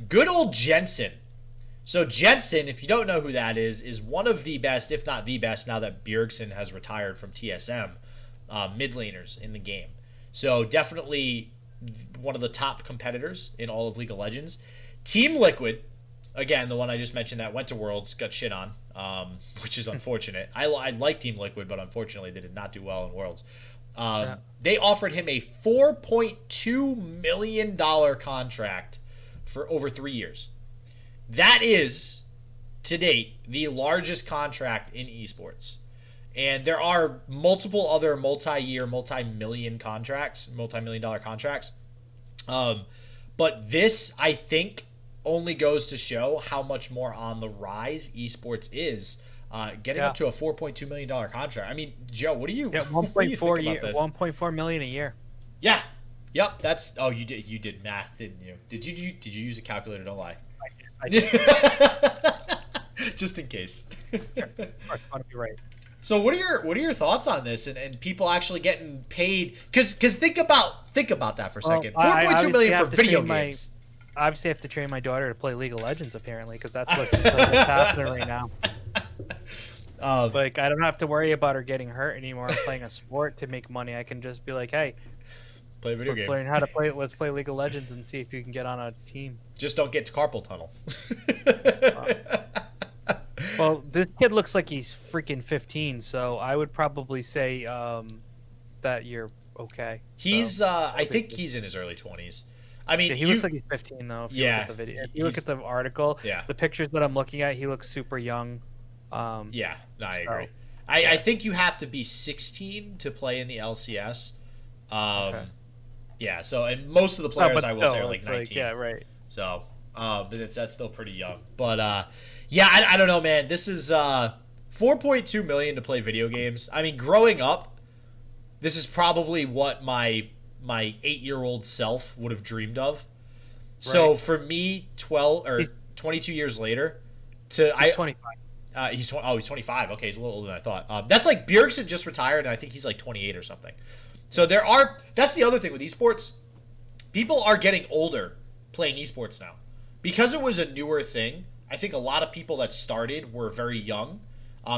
Speaker 2: Good old Jensen. So Jensen, if you don't know who that is one of the best, if not the best, now that Bjergsen has retired from TSM, mid laners in the game. So definitely one of the top competitors in all of League of Legends. Team Liquid, again, the one I just mentioned that went to Worlds, got shit on, which is unfortunate. I like Team Liquid, but unfortunately they did not do well in Worlds. They offered him a $4.2 million contract for over 3 years. That is, to date, the largest contract in esports. And there are multiple other multi-year, multi-million dollar contracts. But this, I think, only goes to show how much more on the rise esports is. Getting up to a $4.2 million contract. I mean, Joe, what do you?
Speaker 1: Yeah, 1.4 million a year.
Speaker 2: Yeah. Yep. That's. Oh, you did math, didn't you? Did you use a calculator? Don't lie.
Speaker 1: I did.
Speaker 2: Just in case.
Speaker 1: Sure. I want to be right.
Speaker 2: So what are your thoughts on this and people actually getting paid? Because think about that for a second. $4.2 million for video games.
Speaker 1: Obviously, I have to train my daughter to play League of Legends, apparently, because that's what's happening right now. Like, I don't have to worry about her getting hurt anymore playing a sport to make money. I can just be like, hey,
Speaker 2: play a video game.
Speaker 1: Let's learn how to play. Let's play League of Legends and see if you can get on a team.
Speaker 2: Just don't get to carpal tunnel.
Speaker 1: Well, this kid looks like he's freaking 15, so I would probably say that you're okay.
Speaker 2: He's, I think he's in his early 20s. I mean,
Speaker 1: he looks like he's 15 though. If you look at the video, if you look at the article, the pictures that I'm looking at, he looks super young.
Speaker 2: I agree. I think you have to be 16 to play in the LCS. Yeah. So, and most of the players I will say are like 19.
Speaker 1: Yeah, right.
Speaker 2: So, but that's still pretty young. But I don't know, man. This is $4.2 million to play video games. I mean, growing up, this is probably what my 8-year-old self would have dreamed of. Right. So for me, 22 years later,
Speaker 1: he's 25.
Speaker 2: He's 25. Okay, he's a little older than I thought. That's like Bjergsen just retired, and I think he's like 28 or something. So that's the other thing with esports. People are getting older playing esports now. Because it was a newer thing, I think a lot of people that started were very young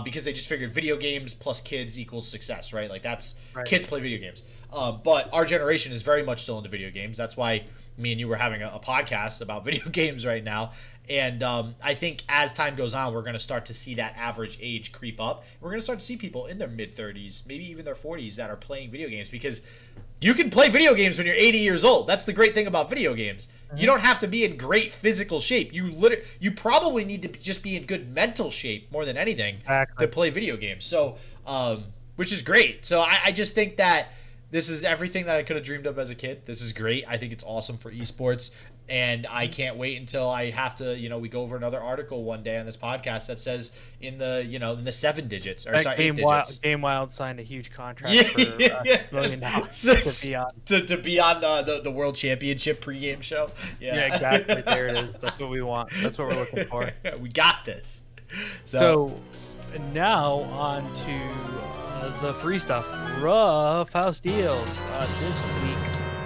Speaker 2: because they just figured video games plus kids equals success, right? Like that's kids play video games. But our generation is very much still into video games. That's why me and you were having a podcast about video games right now. And I think as time goes on, we're going to start to see that average age creep up. We're going to start to see people in their mid-30s, maybe even their 40s that are playing video games because you can play video games when you're 80 years old. That's the great thing about video games. You don't have to be in great physical shape. You probably need to just be in good mental shape more than anything to play video games. So, which is great. So I just think that this is everything that I could have dreamed of as a kid. This is great. I think it's awesome for esports. And I can't wait until I have to, we go over another article one day on this podcast that says in the 7 digits or sorry, 8 digits.
Speaker 1: Game Wild signed a huge contract for $1 million
Speaker 2: to be on the World Championship pregame show.
Speaker 1: Yeah, exactly. There it is. That's what we want. That's what we're looking for.
Speaker 2: We got this.
Speaker 1: So now on to the free stuff. Ruffhouse deals this week.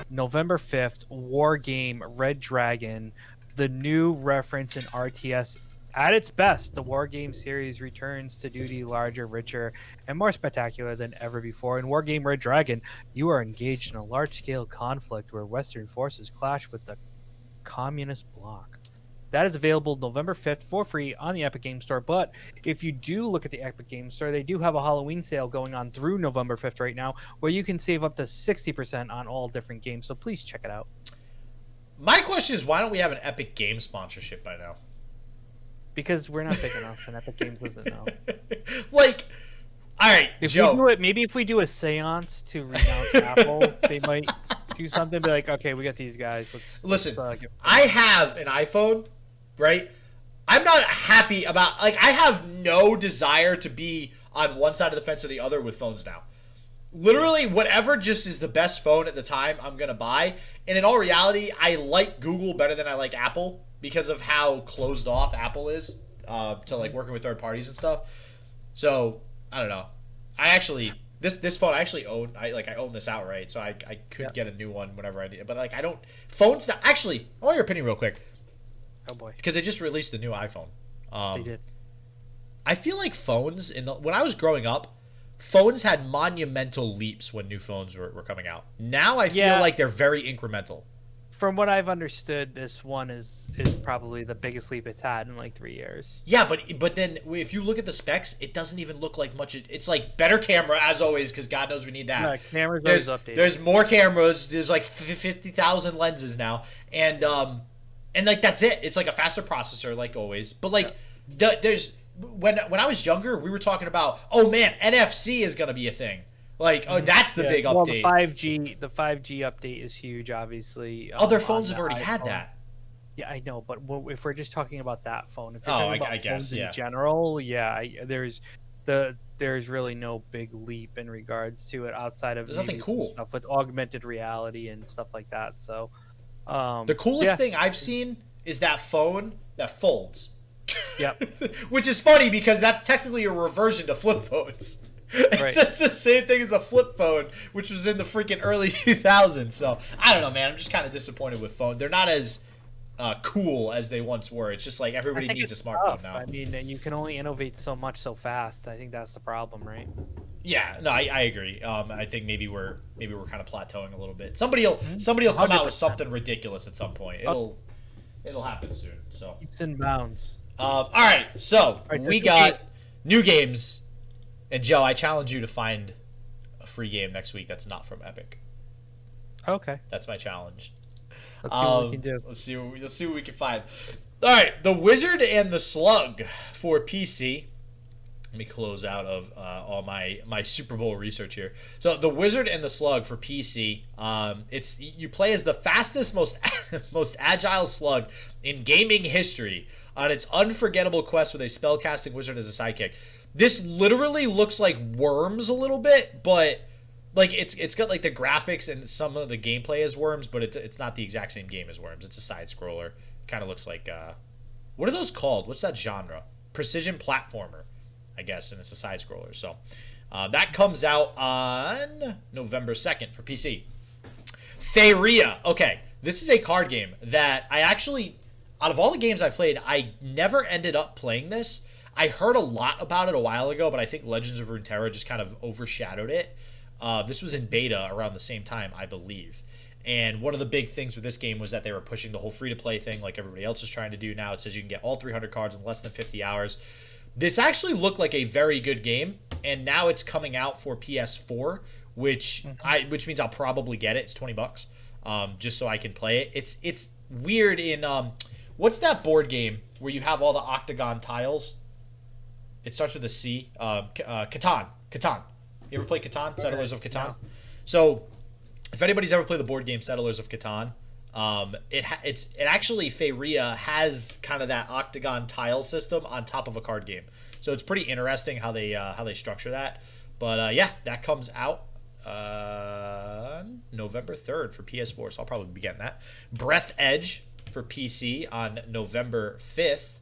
Speaker 1: November 5th, War Game Red Dragon, the new reference in RTS at its best. The War Game series returns to duty larger, richer, and more spectacular than ever before. In War Game Red Dragon, you are engaged in a large-scale conflict where Western forces clash with the communist bloc. That is available November 5th for free on the Epic Games Store. But if you do look at the Epic Games Store, they do have a Halloween sale going on through November 5th right now, where you can save up to 60% on all different games. So please check it out.
Speaker 2: My question is, why don't we have an Epic Games sponsorship by now?
Speaker 1: Because we're not big enough, and Epic Games doesn't know.
Speaker 2: Like, all right, Joe.
Speaker 1: Maybe if we do a seance to renounce Apple, they might do something. Be like, okay, we got these guys.
Speaker 2: Listen. I have an iPhone. Right? I'm not happy about, I have no desire to be on one side of the fence or the other with phones now. Literally, whatever just is the best phone at the time, I'm going to buy. And in all reality, I like Google better than I like Apple because of how closed off Apple is to working with third parties and stuff. So, I don't know. I actually, this phone I actually own. I own this outright, so I could get a new one whenever I need. But I don't, phones now, actually, I want your opinion real quick.
Speaker 1: Oh boy!
Speaker 2: Because they just released the new iPhone.
Speaker 1: They did.
Speaker 2: I feel like phones when I was growing up, phones had monumental leaps when new phones were coming out. Now I feel like they're very incremental.
Speaker 1: from what I've understood, this one is probably the biggest leap it's had in like 3 years.
Speaker 2: Yeah, but then if you look at the specs, it doesn't even look like much. It's like better camera as always, because God knows we need that.
Speaker 1: Yeah, cameras always updated.
Speaker 2: There's more cameras. There's like 50,000 lenses now, and like that's it. It's like a faster processor, like always. But like there's when I was younger, we were talking about, oh man, NFC is gonna be a thing. Like, oh, that's the big update.
Speaker 1: The 5G update is huge, obviously.
Speaker 2: Other phones have already had that.
Speaker 1: Yeah, I know, but if we're just talking about that phone, if you're
Speaker 2: talking
Speaker 1: about
Speaker 2: I guess,
Speaker 1: phones in general, there's really no big leap in regards to it outside of
Speaker 2: there's nothing cool
Speaker 1: stuff with augmented reality and stuff like that. So,
Speaker 2: the coolest thing I've seen is that phone that folds.
Speaker 1: Yeah,
Speaker 2: which is funny because that's technically a reversion to flip phones.
Speaker 1: Right.
Speaker 2: It's the same thing as a flip phone, which was in the freaking early 2000s. So I don't know, man. I'm just kind of disappointed with phones. They're not as cool as they once were. It's just like everybody needs a smartphone now.
Speaker 1: I mean, and you can only innovate so much so fast. I think that's the problem, right?
Speaker 2: Yeah, no, I agree. I think maybe we're kind of plateauing a little bit. Somebody will come out with something ridiculous at some point. It'll happen soon. So
Speaker 1: leaps and bounds.
Speaker 2: All right, so we got new games. And Joe, I challenge you to find a free game next week that's not from Epic.
Speaker 1: Okay.
Speaker 2: That's my challenge.
Speaker 1: Let's see what we can do.
Speaker 2: Let's see what we can find. All right, The Wizard and the Slug for PC. Let me close out of all my Super Bowl research here. So, The Wizard and the Slug for PC. You play as the fastest, most agile slug in gaming history on its unforgettable quest with a spellcasting wizard as a sidekick. This literally looks like Worms a little bit, but like it's got like the graphics and some of the gameplay as Worms, but it's not the exact same game as Worms. It's a side scroller. Kind of looks like what are those called? What's that genre? Precision platformer, I guess, and it's a side scroller. So that comes out on November 2nd for PC. Theria. Okay, this is a card game that I actually, out of all the games I played, I never ended up playing this. I heard a lot about it a while ago, but I think Legends of Runeterra just kind of overshadowed it. This was in beta around the same time, I believe. And one of the big things with this game was that they were pushing the whole free-to-play thing like everybody else is trying to do now. It says you can get all 300 cards in less than 50 hours. This actually looked like a very good game, and now it's coming out for PS4, which means I'll probably get it. It's $20, just so I can play it. It's weird in what's that board game where you have all the octagon tiles? It starts with a C. Catan. You ever play Catan? Settlers of Catan? No. So, if anybody's ever played the board game Settlers of Catan, it actually Theria has kind of that octagon tile system on top of a card game. So it's pretty interesting how they structure that. But that comes out November 3rd for PS4, so I'll probably be getting that. Breath Edge for PC on November 5th.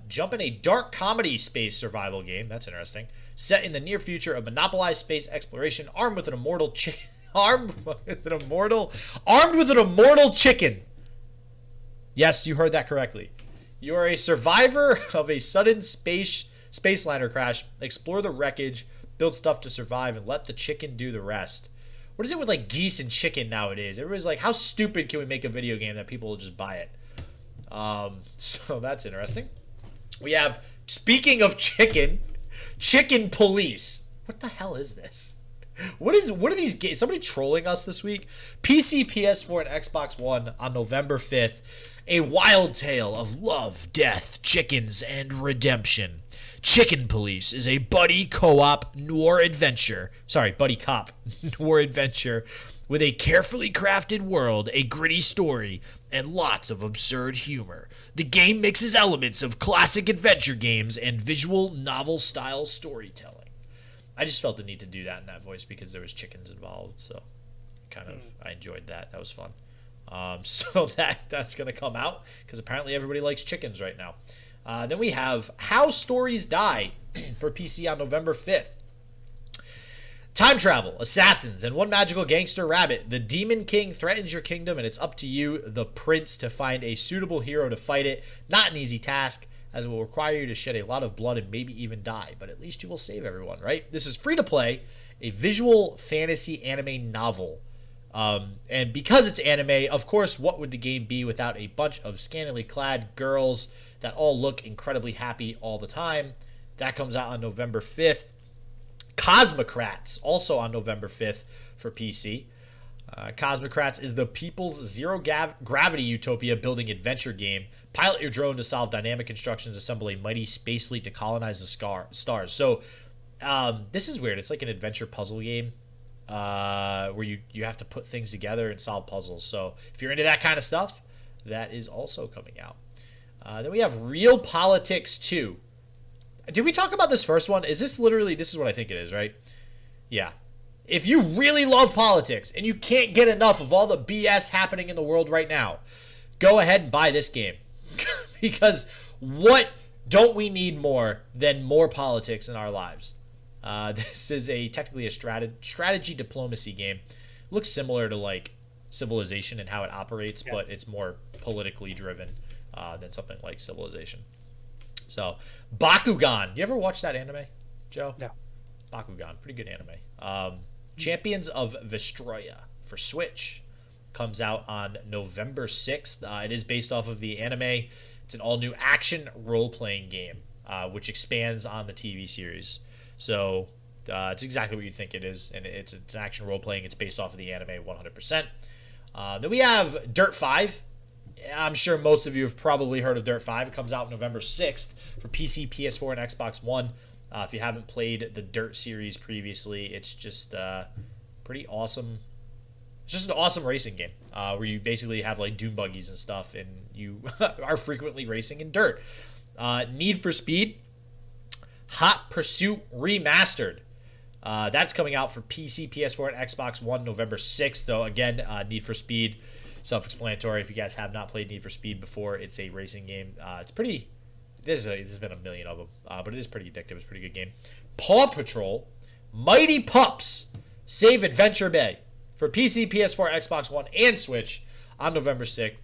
Speaker 2: Jump in a dark comedy space survival game. That's interesting. Set in the near future of monopolized space exploration, armed with an immortal chicken. Yes, you heard that correctly. You are a survivor of a sudden spaceliner crash. Explore the wreckage, build stuff to survive, and let the chicken do the rest. What is it with like geese and chicken nowadays? Everybody's like, how stupid can we make a video game that people will just buy it? So that's interesting. We have, speaking of Chicken Police. What the hell is this? What are these games? Somebody trolling us this week? PC, PS4, and Xbox One on November 5th. A wild tale of love, death, chickens, and redemption. Chicken Police is a buddy cop noir adventure with a carefully crafted world, a gritty story, and lots of absurd humor. The game mixes elements of classic adventure games and visual novel-style storytelling. I just felt the need to do that in that voice because there was chickens involved, so I enjoyed that. That was fun. So that's going to come out because apparently everybody likes chickens right now. Then we have How Stories Die for PC on November 5th. Time travel, assassins, and one magical gangster rabbit. The Demon King threatens your kingdom, and it's up to you, the prince, to find a suitable hero to fight it. Not an easy task, as it will require you to shed a lot of blood and maybe even die, but at least you will save everyone, right? This is free to play, a visual fantasy anime novel. And because it's anime, of course, what would the game be without a bunch of scantily clad girls that all look incredibly happy all the time? That comes out on November 5th. Cosmocrats, also on November 5th for PC. Cosmocrats is the people's zero-gravity utopia building adventure game. Pilot your drone to solve dynamic instructions, assemble a mighty space fleet to colonize the stars. So this is weird. It's like an adventure puzzle game where you have to put things together and solve puzzles. So if you're into that kind of stuff, that is also coming out. Then we have Real Politics 2. Did we talk about this first one? Is this literally, this is what I think it is, right? Yeah. If you really love politics and you can't get enough of all the BS happening in the world right now, go ahead and buy this game. Because what don't we need more than more politics in our lives? This is technically a strategy diplomacy game. Looks similar to like Civilization and how it operates, but it's more politically driven than something like Civilization. So, Bakugan. You ever watch that anime, Joe?
Speaker 1: No.
Speaker 2: Bakugan. Pretty good anime. Champions of Vestroia for Switch comes out on November 6th. It is based off of the anime. It's an all-new action role-playing game, which expands on the TV series. So, it's exactly what you'd think it is. And it's an action role-playing. It's based off of the anime 100%. Then we have Dirt 5. I'm sure most of you have probably heard of Dirt 5. It comes out November 6th for PC, PS4, and Xbox One. If you haven't played the Dirt series previously, it's just pretty awesome. It's just an awesome racing game where you basically have like dune buggies and stuff, and you are frequently racing in dirt. Need for Speed, Hot Pursuit Remastered. That's coming out for PC, PS4, and Xbox One November 6th. So again, Need for Speed. Self-explanatory. If you guys have not played Need for Speed before, it's a racing game. It's pretty. There's been a million of them, but it is pretty addictive. It's a pretty good game. Paw Patrol, Mighty Pups, Save Adventure Bay for PC, PS4, Xbox One, and Switch on November 6th.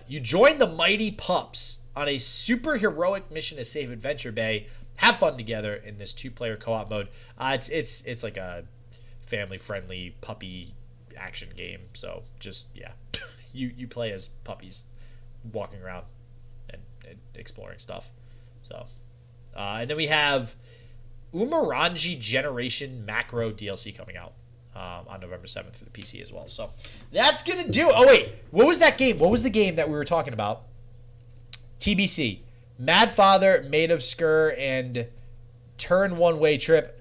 Speaker 2: You join the Mighty Pups on a super heroic mission to save Adventure Bay. Have fun together in this 2-player co-op mode. It's like a family-friendly puppy action game. So just you play as puppies walking around and exploring stuff. So and then we have Umurangi Generation Macro DLC coming out on November 7th for the PC as well. So that's gonna do. Oh wait, what was that game? What was the game that we were talking about? TBC, Mad Father, Maid of Sker, and Turn One Way Trip.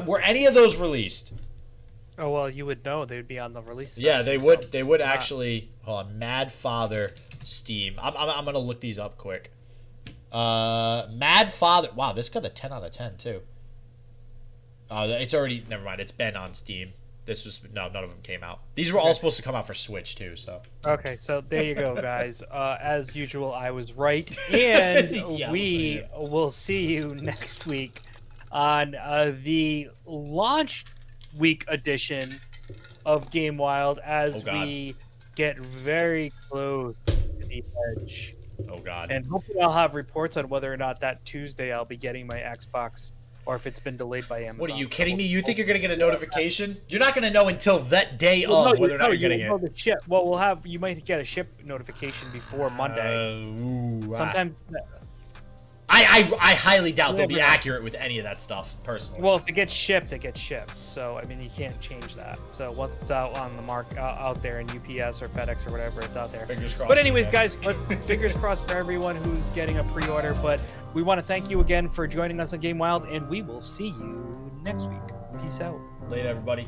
Speaker 2: Were any of those released?
Speaker 1: Oh well, you would know. They'd be on the release.
Speaker 2: Yeah, they would. So, they would actually. Hold on, Mad Father, Steam. I'm gonna look these up quick. Mad Father. Wow, this got a 10 out of 10 too. It's already. Never mind. It's been on Steam. This was none of them came out. These were all supposed to come out for Switch too. So.
Speaker 1: Okay, so there you go, guys. As usual, I was right, and we will see you next week on the launch week edition of Game Wild as we get very close to the edge.
Speaker 2: Oh God!
Speaker 1: And hopefully I'll have reports on whether or not that Tuesday I'll be getting my Xbox, or if it's been delayed by Amazon.
Speaker 2: What are you kidding me? You think you're gonna get a notification? You're not gonna know until that day whether or not you're getting it.
Speaker 1: The ship. Well, you might get a ship notification before Monday. Sometimes.
Speaker 2: I highly doubt they'll be accurate with any of that stuff, personally.
Speaker 1: Well, if it gets shipped, it gets shipped. So, I mean, you can't change that. So, once it's out on the out there in UPS or FedEx or whatever, it's out there.
Speaker 2: Fingers crossed.
Speaker 1: But anyways, guys, fingers crossed for everyone who's getting a pre-order. But we want to thank you again for joining us on Game Wild, and we will see you next week. Peace out.
Speaker 2: Later, everybody.